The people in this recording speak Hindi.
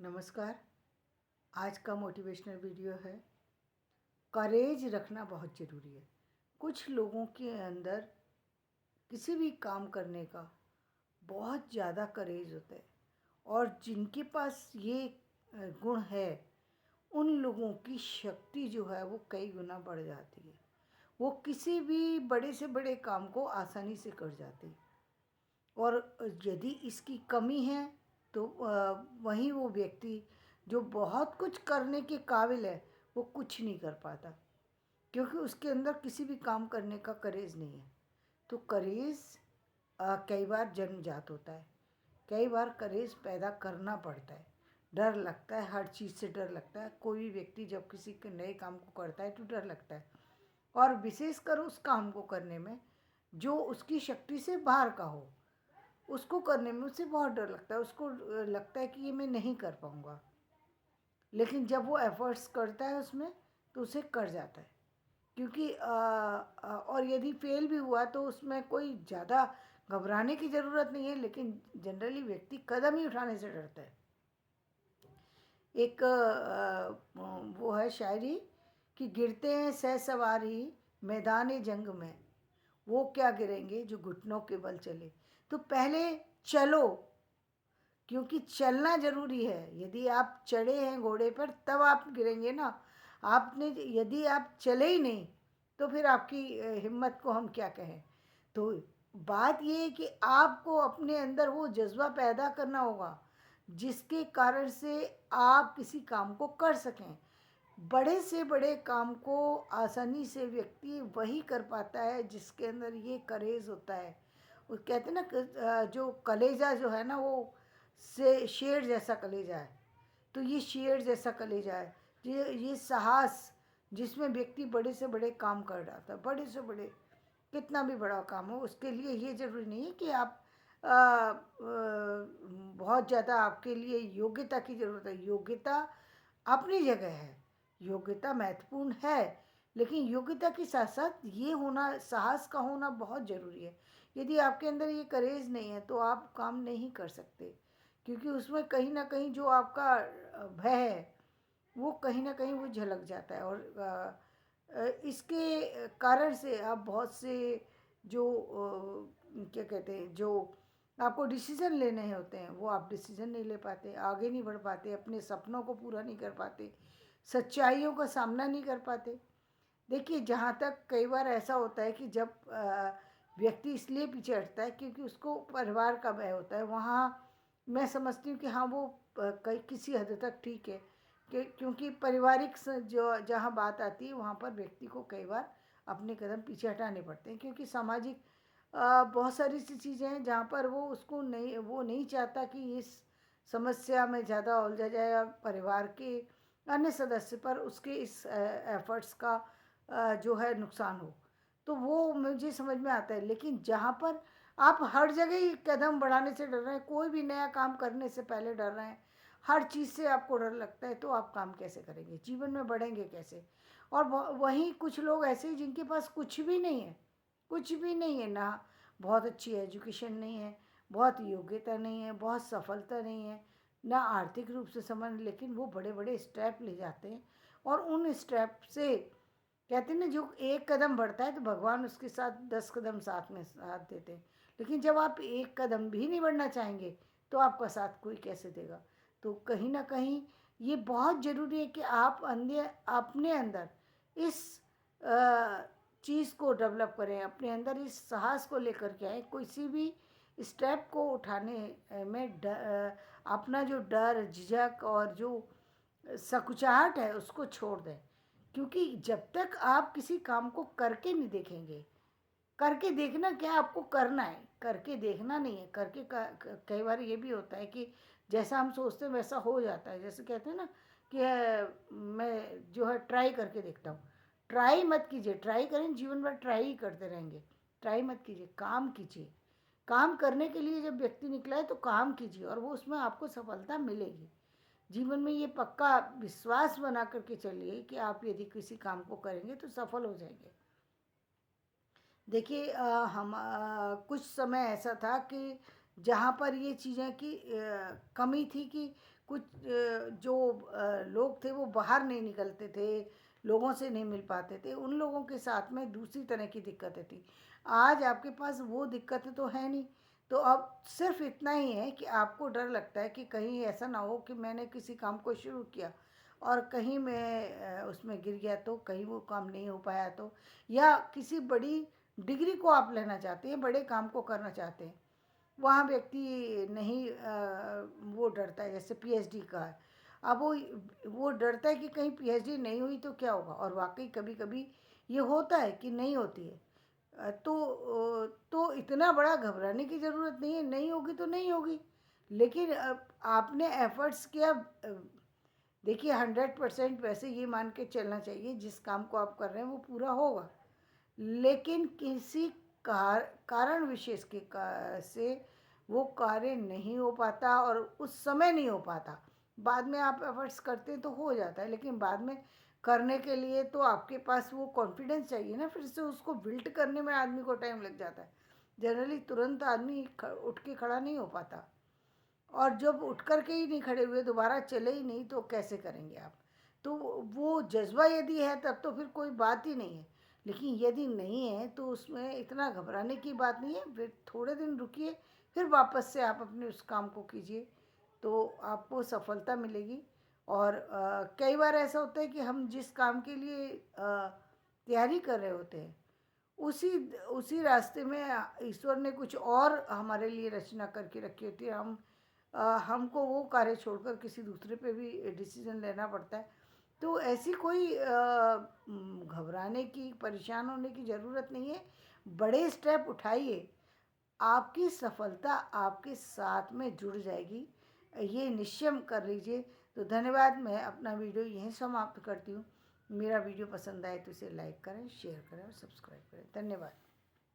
नमस्कार। आज का मोटिवेशनल वीडियो है, करेज रखना बहुत ज़रूरी है। कुछ लोगों के अंदर किसी भी काम करने का बहुत ज़्यादा करेज होता है और जिनके पास ये गुण है, उन लोगों की शक्ति जो है वो कई गुना बढ़ जाती है। वो किसी भी बड़े से बड़े काम को आसानी से कर जाते हैं। और यदि इसकी कमी है तो वहीं वो व्यक्ति जो बहुत कुछ करने के काबिल है वो कुछ नहीं कर पाता, क्योंकि उसके अंदर किसी भी काम करने का करेज नहीं है। तो करेज कई बार जन्मजात होता है, कई बार करेज पैदा करना पड़ता है। डर लगता है, हर चीज़ से डर लगता है। कोई भी व्यक्ति जब किसी के नए काम को करता है तो डर लगता है, और विशेषकर उस काम को करने में जो उसकी शक्ति से बाहर का हो, उसको करने में उसे बहुत डर लगता है। उसको लगता है कि ये मैं नहीं कर पाऊँगा, लेकिन जब वो एफ़र्ट्स करता है उसमें तो उसे कर जाता है। क्योंकि और यदि फेल भी हुआ तो उसमें कोई ज़्यादा घबराने की ज़रूरत नहीं है, लेकिन जनरली व्यक्ति कदम ही उठाने से डरता है। एक वो है शायरी कि गिरते हैं सहसवार ही मैदान जंग में, वो क्या गिरेंगे जो घुटनों के बल चले। तो पहले चलो, क्योंकि चलना ज़रूरी है। यदि आप चढ़े हैं घोड़े पर तब आप गिरेंगे ना। आपने यदि आप चले ही नहीं तो फिर आपकी हिम्मत को हम क्या कहें। तो बात ये है कि आपको अपने अंदर वो जज्बा पैदा करना होगा जिसके कारण से आप किसी काम को कर सकें। बड़े से बड़े काम को आसानी से व्यक्ति वही कर पाता है जिसके अंदर ये करेज होता है। वो कहते हैं ना जो कलेजा जो है ना वो से शेर जैसा कलेजा है। तो ये शेर जैसा कलेजा है, ये साहस जिसमें व्यक्ति बड़े से बड़े काम कर डालता है। बड़े से बड़े कितना भी बड़ा काम हो, उसके लिए ये ज़रूरी नहीं है कि आप बहुत ज़्यादा आपके लिए योग्यता की ज़रूरत है। योग्यता अपनी जगह है, योग्यता महत्वपूर्ण है, लेकिन योग्यता के साथ साथ ये होना, साहस का होना बहुत ज़रूरी है। यदि आपके अंदर ये करेज नहीं है तो आप काम नहीं कर सकते, क्योंकि उसमें कहीं ना कहीं जो आपका भय है वो कहीं ना कहीं वो झलक जाता है। और इसके कारण से आप बहुत से जो क्या कहते हैं, जो आपको डिसीज़न लेने होते हैं वो आप डिसीज़न नहीं ले पाते, आगे नहीं बढ़ पाते, अपने सपनों को पूरा नहीं कर पाते, सच्चाइयों का सामना नहीं कर पाते। देखिए, जहाँ तक कई बार ऐसा होता है कि जब व्यक्ति इसलिए पीछे हटता है क्योंकि उसको परिवार का भय होता है। वहाँ मैं समझती हूँ कि हाँ, वो कई किसी हद तक ठीक है कि क्योंकि पारिवारिक जो जहाँ बात आती है वहाँ पर व्यक्ति को कई बार अपने कदम पीछे हटाने पड़ते हैं, क्योंकि सामाजिक बहुत सारी सी चीज़ें हैं जहाँ पर वो नहीं चाहता कि इस समस्या में ज़्यादा उलझा जाए और परिवार के अन्य सदस्य पर उसके इस एफर्ट्स का जो है नुकसान हो। तो वो मुझे समझ में आता है। लेकिन जहाँ पर आप हर जगह ही कदम बढ़ाने से डर रहे हैं, कोई भी नया काम करने से पहले डर रहे हैं, हर चीज़ से आपको डर लगता है, तो आप काम कैसे करेंगे, जीवन में बढ़ेंगे कैसे। और वहीं कुछ लोग ऐसे हैं जिनके पास कुछ भी नहीं है, कुछ भी नहीं है ना, बहुत अच्छी एजुकेशन नहीं है, बहुत योग्यता नहीं है, बहुत सफलता नहीं है, ना आर्थिक रूप से संबंध, लेकिन वो बड़े बड़े स्टेप ले जाते हैं। और उन स्टेप से कहते हैं ना, जो एक कदम बढ़ता है तो भगवान उसके साथ 10 कदम साथ में साथ देते हैं। लेकिन जब आप एक कदम भी नहीं बढ़ना चाहेंगे तो आपका साथ कोई कैसे देगा। तो कहीं ना कहीं ये बहुत ज़रूरी है कि आप अपने अंदर इस चीज़ को डेवलप करें, अपने अंदर इस साहस को लेकर के आए। किसी भी स्टेप को उठाने में अपना जो डर, झिझक और जो सकुचाहट है उसको छोड़ दें। क्योंकि जब तक आप किसी काम को करके नहीं देखेंगे, करके देखना क्या, आपको करना है, करके देखना नहीं है। कई बार ये भी होता है कि जैसा हम सोचते हैं वैसा हो जाता है। जैसे कहते हैं ना कि मैं जो है ट्राई करके देखता हूँ। ट्राई मत कीजिए, ट्राई करें जीवन भर ट्राई ही करते रहेंगे। ट्राई मत कीजिए, काम कीजिए। काम करने के लिए जब व्यक्ति निकला है तो काम कीजिए और वो उसमें आपको सफलता मिलेगी। जीवन में ये पक्का विश्वास बना करके चलिए कि आप यदि किसी काम को करेंगे तो सफल हो जाएंगे। देखिए, हम कुछ समय ऐसा था कि जहाँ पर ये चीज़ें की कमी थी कि कुछ जो लोग थे वो बाहर नहीं निकलते थे, लोगों से नहीं मिल पाते थे, उन लोगों के साथ में दूसरी तरह की दिक्कतें थी। आज आपके पास वो दिक्कतें तो है नहीं, तो अब सिर्फ इतना ही है कि आपको डर लगता है कि कहीं ऐसा ना हो कि मैंने किसी काम को शुरू किया और कहीं मैं उसमें गिर गया, तो कहीं वो काम नहीं हो पाया, तो या किसी बड़ी डिग्री को आप लेना चाहते हैं, बड़े काम को करना चाहते हैं, वहाँ व्यक्ति नहीं वो डरता है, जैसे पीएचडी का है। अब वो डरता है कि कहीं पीएचडी नहीं हुई तो क्या होगा, और वाकई कभी कभी ये होता है कि नहीं होती है। तो इतना बड़ा घबराने की ज़रूरत नहीं है, नहीं होगी तो नहीं होगी। लेकिन अब आपने एफर्ट्स किया, देखिए 100% वैसे ये मान के चलना चाहिए जिस काम को आप कर रहे हैं वो पूरा होगा, लेकिन किसी कारण विशेष से वो कार्य नहीं हो पाता और उस समय नहीं हो पाता। बाद में आप एफर्ट्स करते हैं तो हो जाता है, लेकिन बाद में करने के लिए तो आपके पास वो कॉन्फिडेंस चाहिए ना, फिर से उसको बिल्ड करने में आदमी को टाइम लग जाता है। जनरली तुरंत आदमी उठ के खड़ा नहीं हो पाता, और जब उठ कर के ही नहीं खड़े हुए, दोबारा चले ही नहीं, तो कैसे करेंगे आप? तो वो जज्बा यदि है तब तो फिर कोई बात ही नहीं है, लेकिन यदि नहीं है तो उसमें इतना घबराने की बात नहीं है। फिर थोड़े दिन रुकिए, फिर वापस से आप अपने उस काम को कीजिए, तो आपको सफलता मिलेगी। और कई बार ऐसा होता है कि हम जिस काम के लिए तैयारी कर रहे होते हैं, उसी उसी रास्ते में ईश्वर ने कुछ और हमारे लिए रचना करके रखी होती है। हमको वो कार्य छोड़कर किसी दूसरे पे भी डिसीजन लेना पड़ता है। तो ऐसी कोई घबराने की, परेशान होने की ज़रूरत नहीं है। बड़े स्टेप उठाइए, आपकी सफलता आपके साथ में जुड़ जाएगी, ये निश्चय कर लीजिए। तो धन्यवाद, मैं अपना वीडियो यहीं समाप्त करती हूँ। मेरा वीडियो पसंद आए तो इसे लाइक करें, शेयर करें और सब्सक्राइब करें। धन्यवाद।